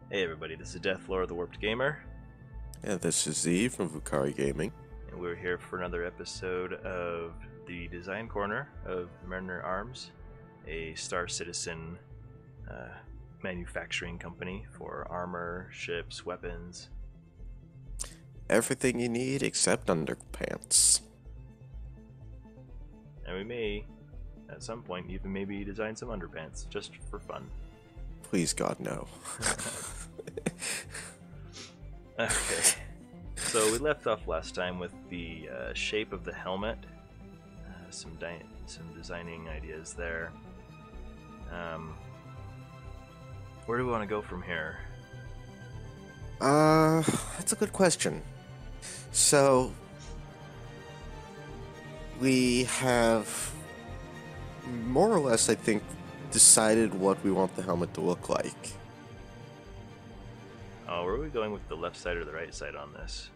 Hey everybody, this is Dethlore the Warped Gamer, Yeah, this is Z from Vukari Gaming. and we're here for another episode of the Design Corner of Mariner Arms, a Star Citizen uh, manufacturing company for armor, ships, weapons. Everything you need except underpants. And we may, at some point, even maybe design some underpants, just for fun. Please God, no. Okay, so we left off last time with the shape of the helmet, some designing ideas there. Where do we want to go from here? That's a good question. So, we have more or less, I think, decided what we want the helmet to look like. Oh, where are we going with the left side or the right side on this?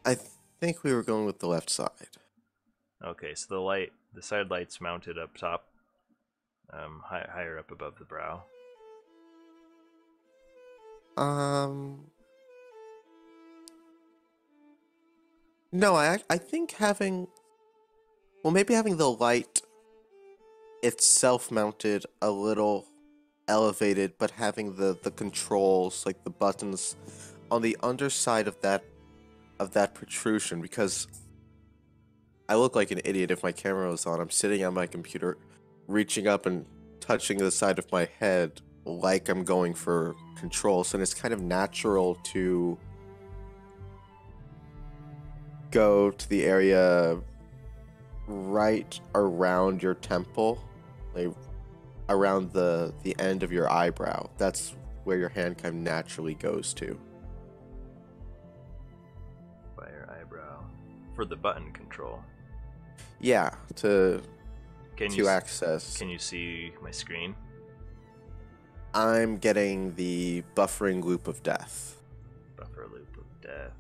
I think we were going with the left side. Okay, so the side light's mounted up top, higher up above the brow. Um, no, I think maybe having the light itself mounted a little elevated, but having the controls, like the buttons, on the underside of that protrusion, because I look like an idiot if my camera was on. I'm sitting on my computer, reaching up and touching the side of my head like I'm going for controls, and it's kind of natural to go to the area right around your temple, like around the end of your eyebrow. That's where your hand kind of naturally goes to. By your eyebrow. For the button control. Yeah, to Can you access. Can you see my screen? I'm getting the buffering loop of death. Buffer loop of death.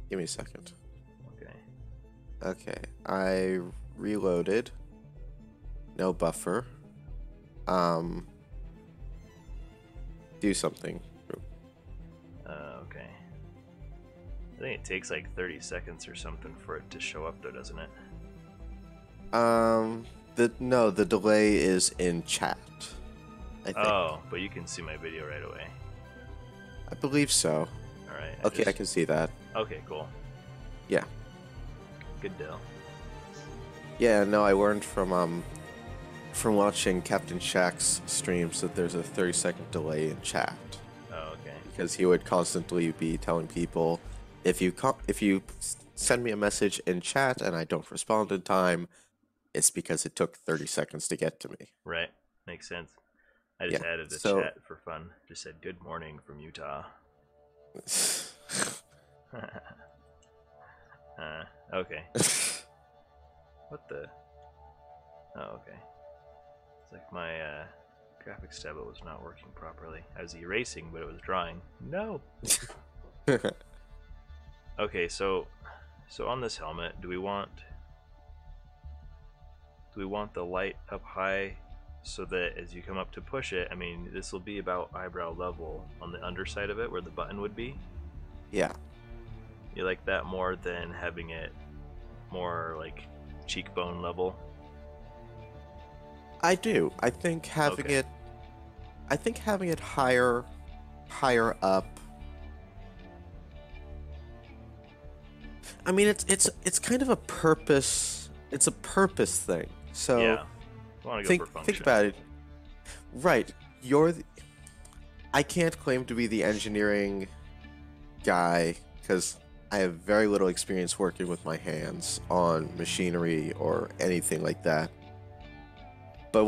Give me a second. Okay. Okay, I reloaded. No buffer. Do something. Okay. I think it takes like 30 seconds or something for it to show up though, doesn't it? The delay is in chat, I think. Oh, but you can see my video right away. I believe so. Alright. Okay, I can see that. Okay, cool. Yeah. Good deal. Yeah, no, I learned from watching Captain Shack's streams that there's a 30-second delay in chat. Oh, okay. Because he would constantly be telling people, if you send me a message in chat and I don't respond in time, it's because it took 30 seconds to get to me. Right. Makes sense. I just Yeah. added a So chat for fun. Just said good morning from Utah. Okay. What the? Oh, okay. It's like my graphics tablet was not working properly. I was erasing, but it was drawing. No. Okay, so on this helmet, do we want the light up high so that as you come up to push it, I mean, this will be about eyebrow level on the underside of it where the button would be? yeah. You like that more than having it more like cheekbone level? I do. I think having Okay. it higher up. I mean, it's kind of a purpose. It's a purpose thing. So Yeah. I want to go for function. think about it. Right. I can't claim to be the engineering guy because I have very little experience working with my hands on machinery or anything like that. But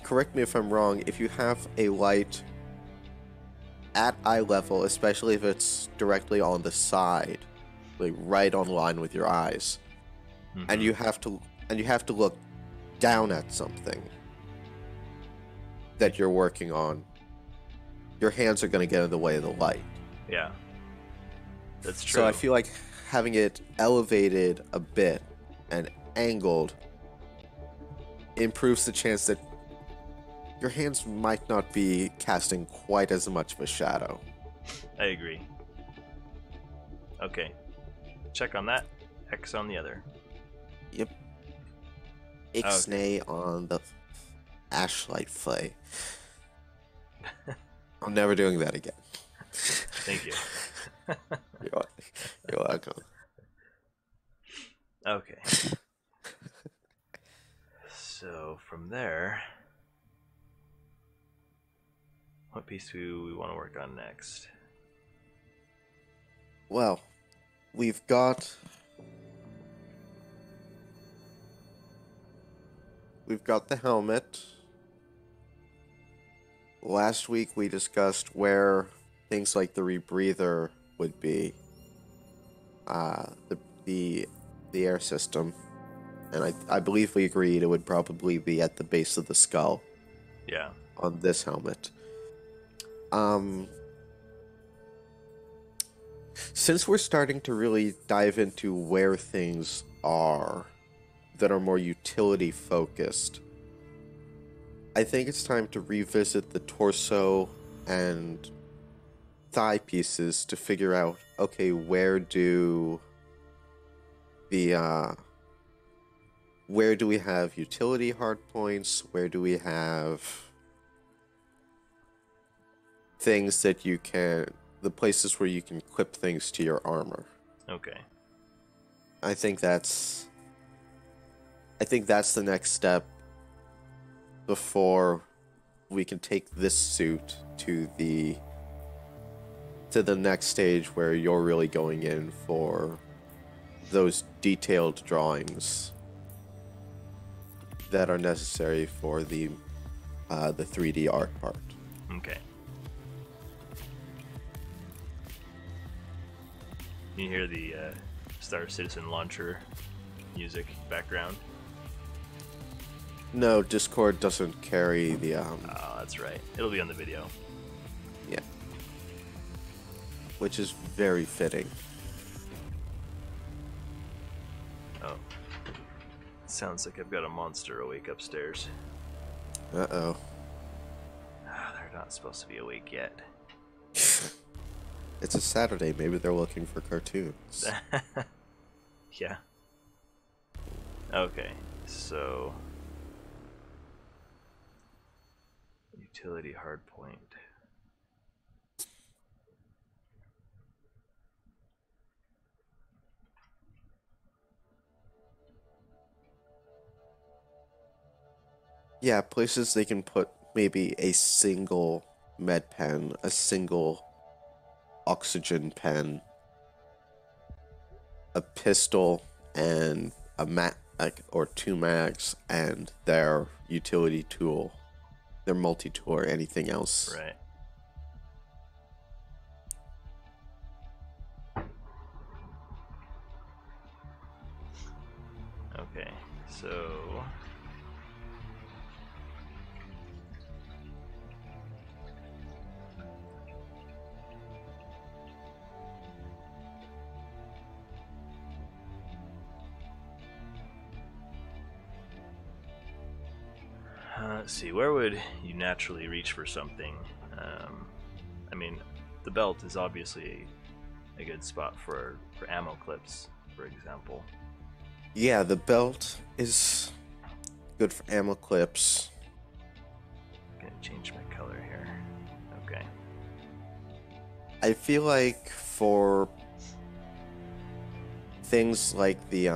correct me if I'm wrong, if you have a light at eye level, especially if it's directly on the side, like right on line with your eyes, and Mhm. you have to look down at something that you're working on, your hands are going to get in the way of the light. Yeah. That's true. So I feel like having it elevated a bit and angled improves the chance that your hands might not be casting quite as much of a shadow. I agree. Okay. Check on that. X on the other. Yep. Okay. Ixnay on the Ashlight Flay. I'm never doing that again. Thank you. You're, you're welcome. Okay. So from there, what piece do we want to work on next? Well, we've got the helmet. Last week we discussed where things like the rebreather would be, the the air system, and I believe we agreed it would probably be at the base of the skull Yeah. on this helmet. Um, since we're starting to really dive into where things are that are more utility focused, I think it's time to revisit the torso and thigh pieces to figure out, okay, where do we have utility hard points? Where do we have things that the places where you can equip things to your armor? Okay. I think that's the next step before we can take this suit to the next stage where you're really going in for those detailed drawings that are necessary for the 3D art part. Okay. You hear the Star Citizen launcher music background? No, Discord doesn't carry the Oh, that's right. It'll be on the video. yeah, which is very fitting. Oh. Sounds like I've got a monster awake upstairs. Uh-oh. Ah, they're not supposed to be awake yet. It's a Saturday. Maybe they're looking for cartoons. Yeah. Okay, so utility hardpoint. Yeah, places they can put maybe a single med pen, a single oxygen pen, a pistol, and a or two mags, and their utility tool, their multi-tool, or anything else. Right. Okay, so let's see, where would you naturally reach for something? I mean, the belt is obviously a good spot for ammo clips, for example. Yeah, the belt is good for ammo clips. Gonna change my color here. Okay. I feel like for things like the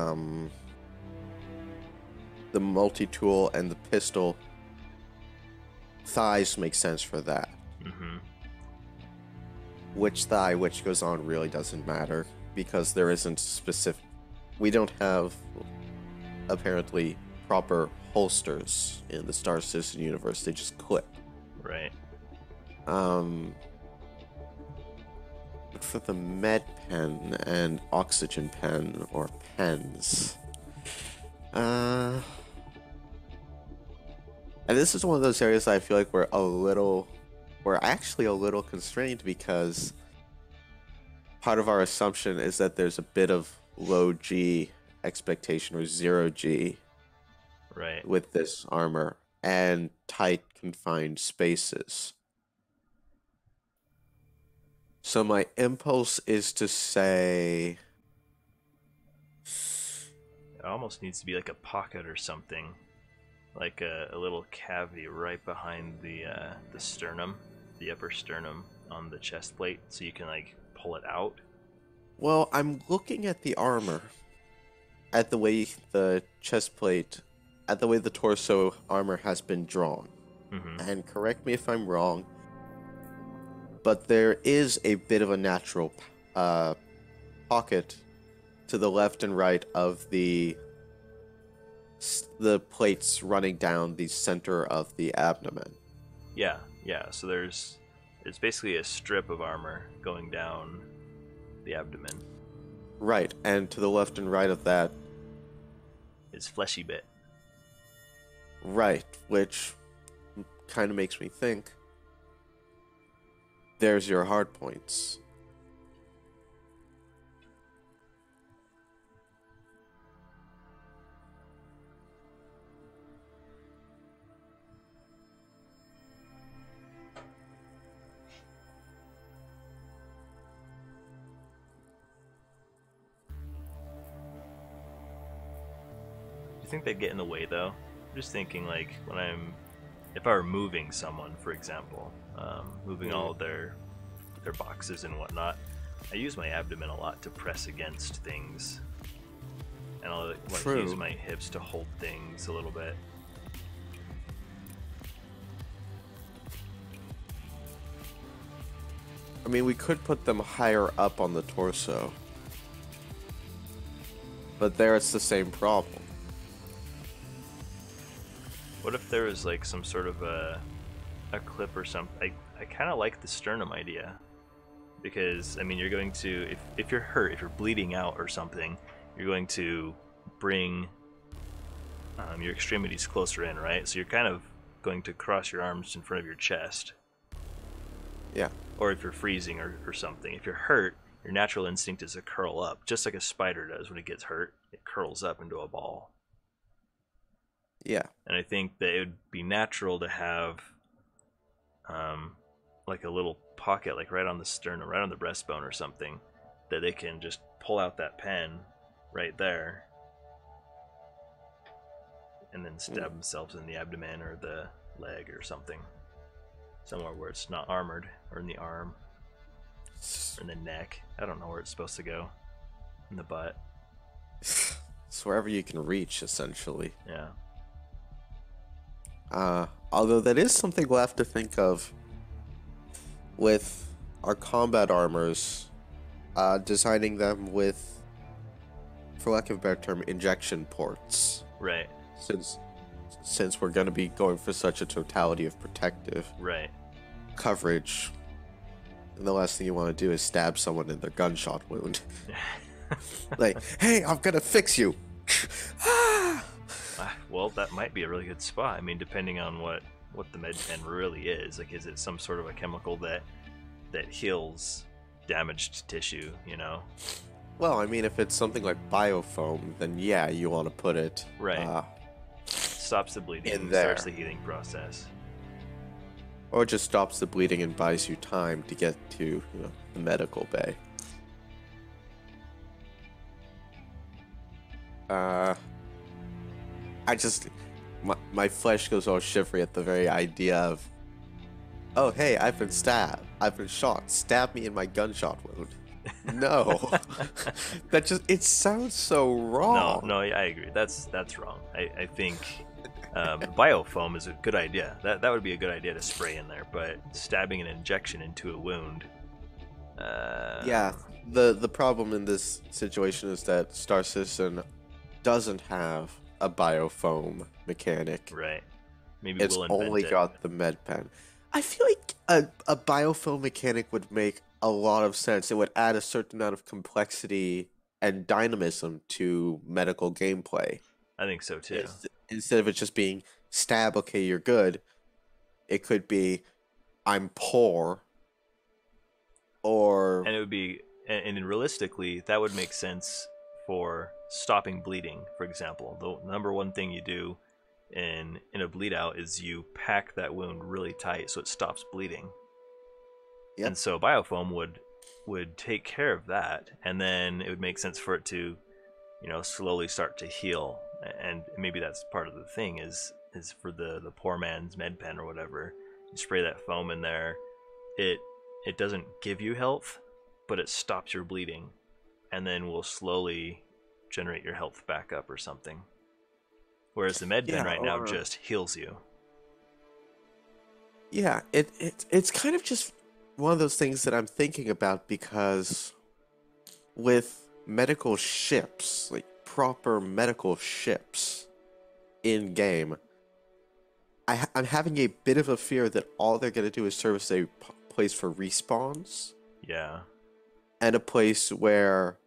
multi-tool and the pistol, thighs make sense for that. Mm-hmm. Which thigh, which goes on really doesn't matter because there isn't specific. We don't have apparently proper holsters in the Star Citizen universe. They just clip. Right. But for the med pen and oxygen pen or pens, and this is one of those areas I feel like we're actually a little constrained because part of our assumption is that there's a bit of low G expectation or zero G Right. with this armor. and tight, confined spaces. So my impulse is to say, It almost needs to be like a pocket or something, like a little cavity right behind the sternum, the upper sternum on the chest plate, so you can like pull it out. well, I'm looking at the armor, at the way the chest plate, at the way the torso armor has been drawn. Mm-hmm. And correct me if I'm wrong, but there is a bit of a natural uh, pocket to the left and right of the plates running down the center of the abdomen. Yeah, yeah. So there's basically a strip of armor going down the abdomen. Right, and to the left and right of that, It's fleshy bit. right, which kind of makes me think there's your hard points. Do you think they'd get in the way though? I'm just thinking like if I were moving someone, for example, moving all of their boxes and whatnot, I use my abdomen a lot to press against things, and I'll like use True. my hips to hold things a little bit. I mean, we could put them higher up on the torso, but there it's the same problem. What if there was like some sort of a clip or something? I kind of like the sternum idea, because I mean you're going to if you're hurt, if you're bleeding out or something, you're going to bring your extremities closer in, right? So you're kind of going to cross your arms in front of your chest. Yeah. Or if you're freezing or something, if you're hurt, your natural instinct is to curl up, just like a spider does when it gets hurt. It curls up into a ball. Yeah. And I think that it would be natural to have like a little pocket, like right on the sternum, right on the breastbone or something, that they can just pull out that pen right there and then stab themselves in the abdomen or the leg or something, somewhere where it's not armored, or in the arm or in the neck. I don't know where it's supposed to go. In the butt. It's wherever you can reach, essentially. Yeah. Although that is something we'll have to think of with our combat armors, designing them with, for lack of a better term, injection ports. Right. Since we're going to be going for such a totality of protective Right. coverage, and the last thing you want to do is stab someone in their gunshot wound. Like, hey, I'm gonna fix you. Well, that might be a really good spot. I mean, depending on what the med pen really is. Like, is it some sort of a chemical that heals damaged tissue? You know. Well, I mean, if it's something like biofoam, then yeah, you want to put it Right. Stops the bleeding, in there. starts the healing process. Or just stops the bleeding and buys you time to get to the medical bay. I just my flesh goes all shivery at the very idea of, oh hey, I've been stabbed, I've been shot, stab me in my gunshot wound. No, that just it sounds so wrong. No, I agree. That's wrong. I think biofoam is a good idea. That would be a good idea to spray in there. But stabbing an injection into a wound. Yeah, the problem in this situation is that Star Citizen doesn't have a biofoam mechanic. Right. Maybe It's we'll invent only it. got the med pen. I feel like a biofoam mechanic would make a lot of sense. It would add a certain amount of complexity and dynamism to medical gameplay. I think so too. Instead of it just being stab, okay, you're good, it could be I'm poor, or And it would be, and realistically, that would make sense for stopping bleeding. For example, the number one thing you do in a bleed out is you pack that wound really tight so it stops bleeding. Yep. And so biofoam would take care of that, and then it would make sense for it to, slowly start to heal. And maybe that's part of the thing is for the poor man's med pen or whatever. You spray that foam in there, it doesn't give you health, but it stops your bleeding, and then will slowly generate your health back up or something. Whereas the med pen Yeah, right now just heals you. yeah, it's kind of just one of those things that I'm thinking about because with medical ships, like proper medical ships in game, I'm having a bit of a fear that all they're going to do is serve as a place for respawns Yeah. and a place where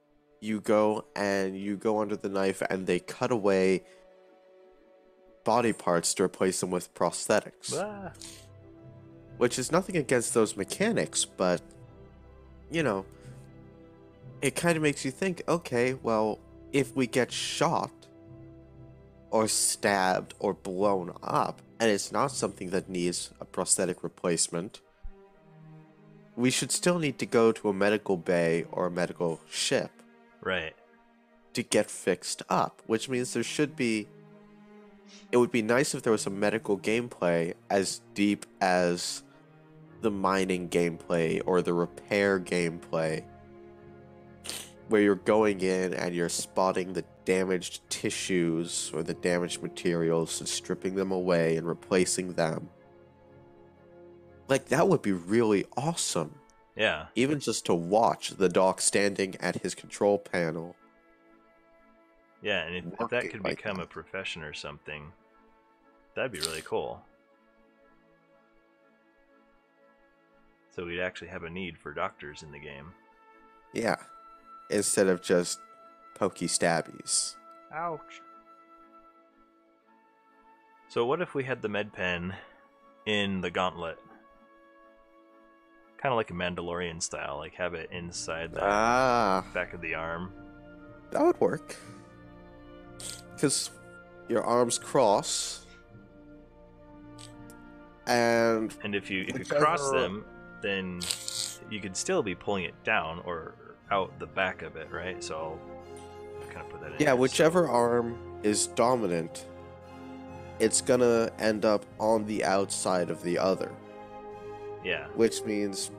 you go under the knife and they cut away body parts to replace them with prosthetics. Ah. Which is nothing against those mechanics, but, it kind of makes you think, okay, well, if we get shot or stabbed or blown up, and it's not something that needs a prosthetic replacement, we should still need to go to a medical bay or a medical ship. Right. To get fixed up, which means it would be nice if there was a medical gameplay as deep as the mining gameplay or the repair gameplay, where you're going in and you're spotting the damaged tissues or the damaged materials and stripping them away and replacing them. Like, that would be really awesome. Yeah. Even just to watch the doc standing at his control panel. Yeah, and if that could like become that. a profession or something, that'd be really cool. So we'd actually have a need for doctors in the game. Yeah. Instead of just pokey stabbies. Ouch. So what if we had the med pen in the gauntlet? Kind of like a Mandalorian style, like have it inside the back of the arm. That would work. Because your arms cross. And if you cross them, then you could still be pulling it down or out the back of it, right? So I'll kind of put that in. Yeah, whichever arm is dominant, it's gonna end up on the outside of the other. Yeah. Which means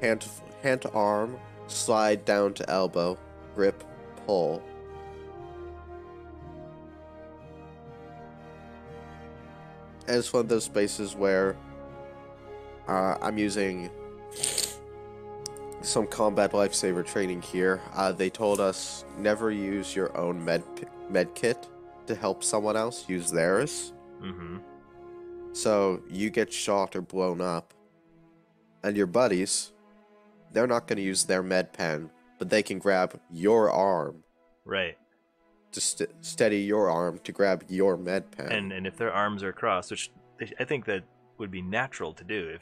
hand to arm, slide down to elbow, grip, pull. And it's one of those spaces where I'm using some combat lifesaver training here. They told us never use your own med kit to help someone else. Use theirs. Mm-hmm. So you get shot or blown up, and your buddies, they're not going to use their med pen, but they can grab your arm. Right. To steady your arm to grab your med pen. And if their arms are crossed, which I think that would be natural to do, if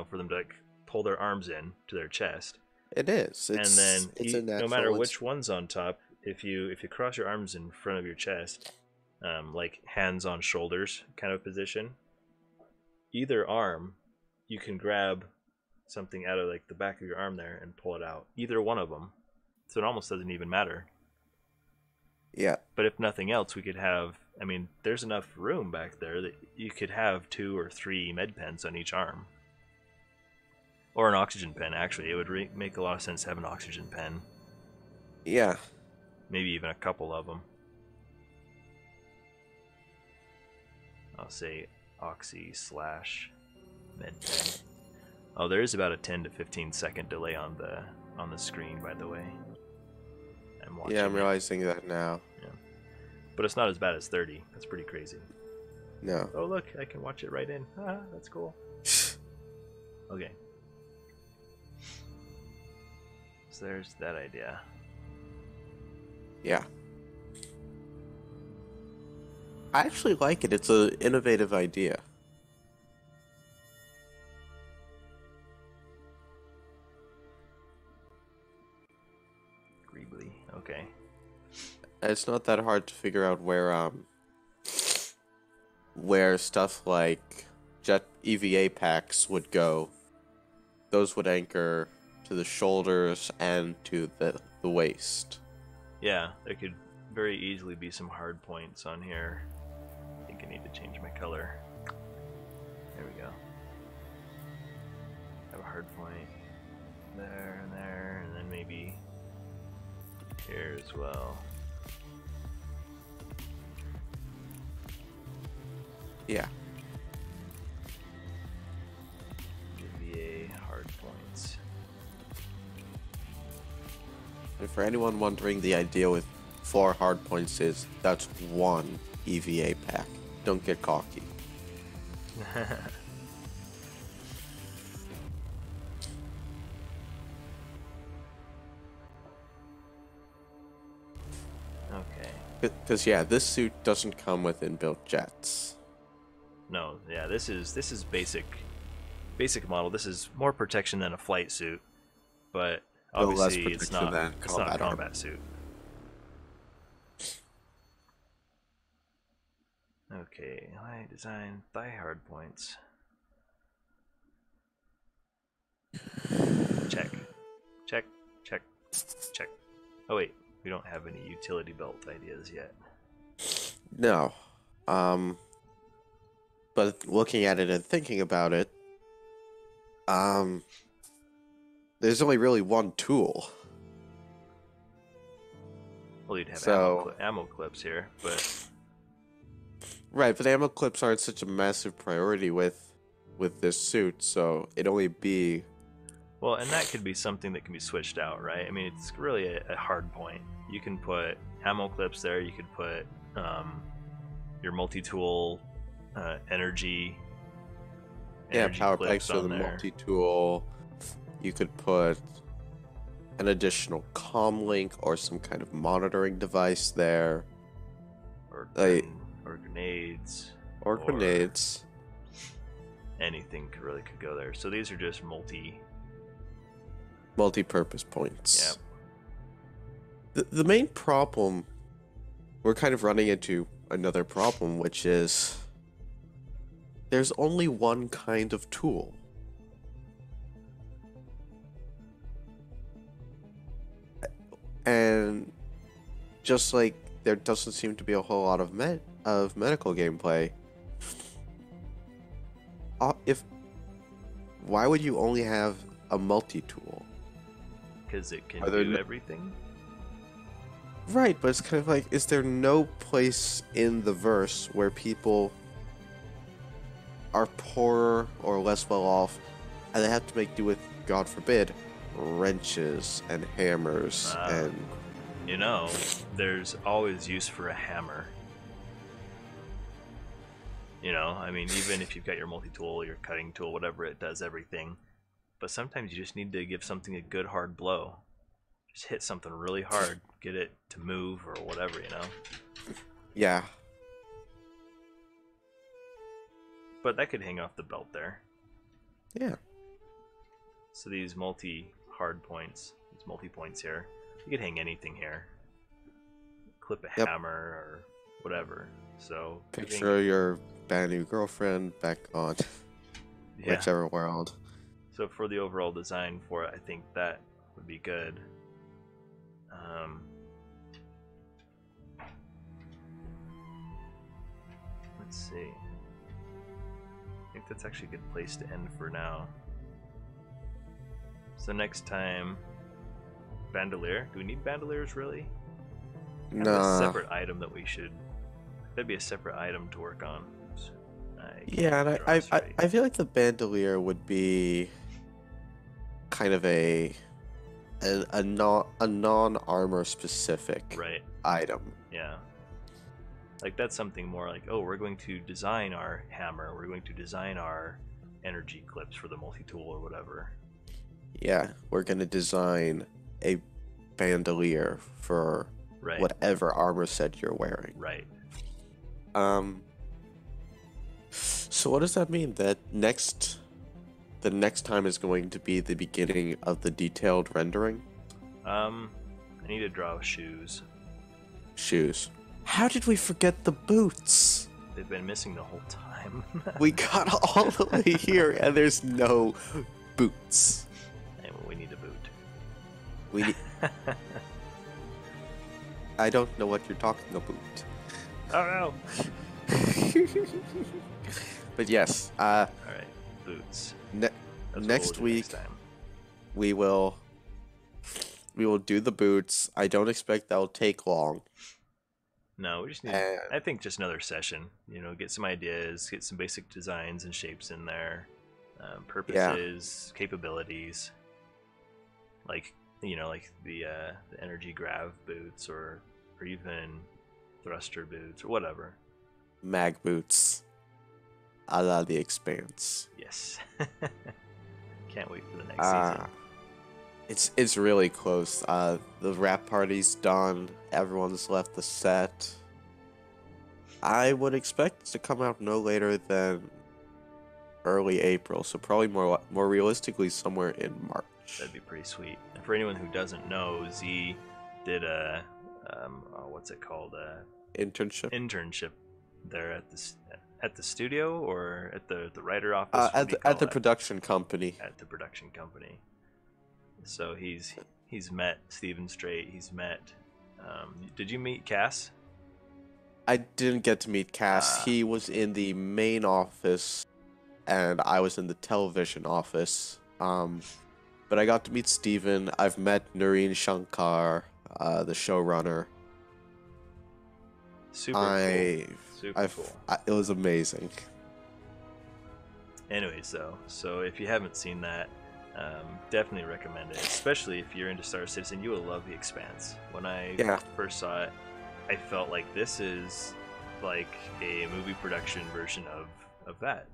for them to like pull their arms in to their chest. It is. And then no matter which one's on top, if you cross your arms in front of your chest, like hands on shoulders kind of position, either arm you can grab something out of like the back of your arm there and pull it out. Either one of them. So it almost doesn't even matter. Yeah. But if nothing else, we could have, there's enough room back there that you could have 2 or 3 med pens on each arm. Or an oxygen pen, actually. It would make a lot of sense to have an oxygen pen. Yeah. Maybe even a couple of them. I'll say oxy / med pen. Oh, there is about a 10 to 15 second delay on the screen, by the way. I'm realizing that now. Yeah. But it's not as bad as 30. That's pretty crazy. No. Oh, look, I can watch it right in. Ah, that's cool. Okay. So there's that idea. Yeah. I actually like it. It's an innovative idea. Greebly. Okay. It's not that hard to figure out where where stuff like jet EVA packs would go. Those would anchor to the shoulders and to the waist. Yeah, there could very easily be some hard points on here. I think I need to change my color. There we go. Have a hard point there, and then maybe here as well. Yeah. EVA hard points. And for anyone wondering, the idea with 4 hard points is that's 1 EVA pack. Don't get cocky. Okay. Because yeah, this suit doesn't come with inbuilt jets. No, yeah, this is basic model. This is more protection than a flight suit, but obviously it's not a combat suit. Okay, I design thigh hard points. Check. Check. Check. Check. Oh wait, we don't have any utility belt ideas yet. No. But looking at it and thinking about it, there's only really one tool. Well, you'd have So- ammo clips here, but Right, but ammo clips aren't such a massive priority with this suit, so it'd only be... well, and that could be something that can be switched out, right? I mean, it's really a hard point. You can put ammo clips there. You could put your multi-tool energy power clips packs for on the there. multi-tool. You could put an additional comm link or some kind of monitoring device there. or Like- or grenades, Or grenades. anything could go there. So these are just Multi-purpose points. Yep. The main problem, we're kind of running into another problem, which is there's only one kind of tool. And just like there doesn't seem to be a whole lot of medical gameplay, why would you only have a multi-tool? because it can Are there do no- everything. Right, but it's kind of like, is there no place in the verse where people are poorer or less well off and they have to make do with, God forbid, wrenches and hammers and... You know, there's always use for a hammer. You know, I mean, even if you've got your multi-tool, your cutting tool, whatever, it does everything. But sometimes you just need to give something a good hard blow. Just hit something really hard, get it to move or whatever, you know? Yeah. But that could hang off the belt there. Yeah. So these multi-hard points, these multi-points here, you could hang anything here. Clip a Yep. hammer or whatever. So Picture your bad new girlfriend back on yeah. whichever world. So for the overall design for it, I think that would be good. Let's see. I think that's actually a good place to end for now. So next time, bandolier. Do we need bandoliers really? Kind of a Nah. separate item that we should. That'd be a separate item to work on. Oops. Yeah, and I feel like the bandolier would be kind of a non-armor specific right. item. Yeah. Like that's something more like, oh, we're going to design our hammer, we're going to design our energy clips for the multi-tool or whatever. Yeah, we're gonna design a bandolier for Right. whatever armor set you're wearing. Right. So what does that mean? That the next time is going to be the beginning of the detailed rendering? I need to draw shoes. Shoes. How did we forget the boots? They've been missing the whole time. We got all the way here, and there's no boots. And we need a boot. We need... I don't know what you're talking about. Oh no! But yes, Alright, boots. Next week next time. we will do the boots. I don't expect that'll take long. No, we just need, I think, just another session. You know, get some ideas, get some basic designs and shapes in there, purposes, capabilities, like, you know, like the energy grav boots, or even thruster boots, or whatever. Mag boots, a la The Expanse. Yes. Can't wait for the next season. It's really close. The wrap party's done. Everyone's left the set. I would expect it to come out no later than early April, so probably more realistically somewhere in March. That'd be pretty sweet. And for anyone who doesn't know, Z did a what's it called? Internship there at the studio, or at the writer office. At the production company. At the production company. So he's met Steven Strait. He's met. Did you meet Cass? I didn't get to meet Cass. He was in the main office, and I was in the television office. But I got to meet Steven. I've met Noreen Shankar, the showrunner. Super cool. Super cool. It was amazing. Anyways, so if you haven't seen that, definitely recommend it. Especially if you're into Star Citizen, you will love The Expanse. When I first saw it, I felt like this is like a movie production version of that.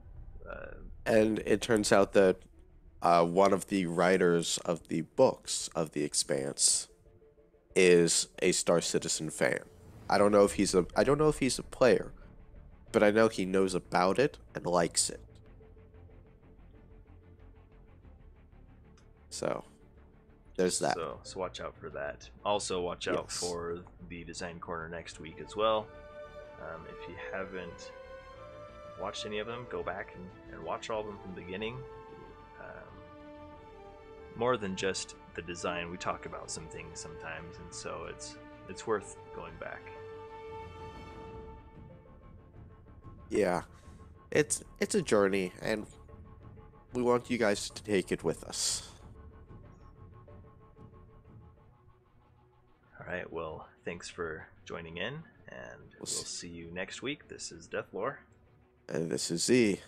And it turns out that one of the writers of the books of The Expanse is a Star Citizen fan. I don't know if he's a player, but I know he knows about it and likes it. So there's that. So watch out for that. Also watch out for the Design Corner next week as well. If you haven't watched any of them, go back and watch all of them from the beginning. More than just the design, we talk about some things sometimes, and so it's worth going back. Yeah, it's a journey, and we want you guys to take it with us. Alright, well, thanks for joining in, and we'll see you next week. This is Dethlore. And this is Z.